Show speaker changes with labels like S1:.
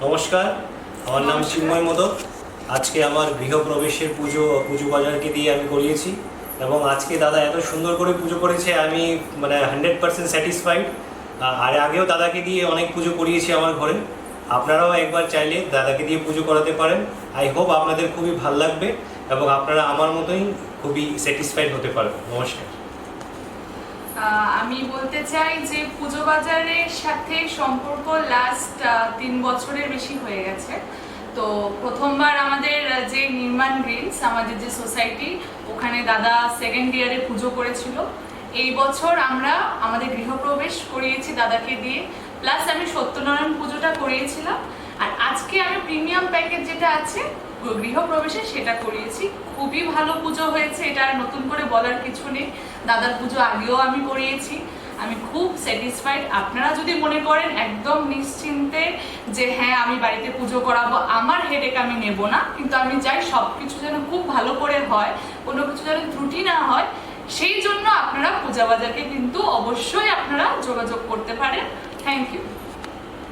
S1: নমস্কার, আমার নাম চিন্ময় মোদক। আজকে আমার গৃহপ্রবেশের পুজো বাজারকে দিয়ে আমি করিয়েছি এবং আজকে দাদা এত সুন্দর করে পুজো করেছে, আমি 100% স্যাটিসফাইড। আর আগেও দাদাকে দিয়ে অনেক পুজো করিয়েছি আমার ঘরে। আপনারাও একবার চাইলে দাদাকে দিয়ে পুজো করাতে পারেন। আই হোপ আপনাদের খুবই ভাল লাগবে এবং আপনারা আমার মতোই খুবই স্যাটিসফাইড হতে পারবেন। নমস্কার।
S2: আমি বলতে চাই যে পুজো বাজারের সাথে সম্পর্ক লাস্ট 3 বছরের বেশি হয়ে গেছে। তো প্রথমবার আমাদের যে নির্মাণ গ্রিনস, আমাদের যে সোসাইটি, ওখানে দাদা সেকেন্ড ইয়ারে পুজো করেছিল। এই বছর আমরা আমাদের গৃহপ্রবেশ করিয়েছি দাদাকে দিয়ে, প্লাস আমি সত্যনারায়ণ পুজোটা করিয়েছিলাম। আর আজকে আমি প্রিমিয়াম প্যাকেজ যেটা আছে গৃহপ্রবেশে সেটা করিয়েছি। খুবই ভালো পুজো হয়েছে, এটা আর নতুন করে বলার কিছু নেই। দাদার পুজো আগেও আমি করিয়েছি, আমি খুব স্যাটিসফাইড। আপনারা যদি মনে করেন একদম নিশ্চিন্তে যে হ্যাঁ আমি বাড়িতে পুজো করাবো, আমার হেডেক আমি নেব না, কিন্তু আমি চাই সব কিছু যেন খুব ভালো করে হয়, কোনো কিছু যেন ত্রুটি না হয়, সেই জন্য আপনারা পূজা বাজারকে কিন্তু অবশ্যই আপনারা যোগাযোগ করতে পারেন। Thank you.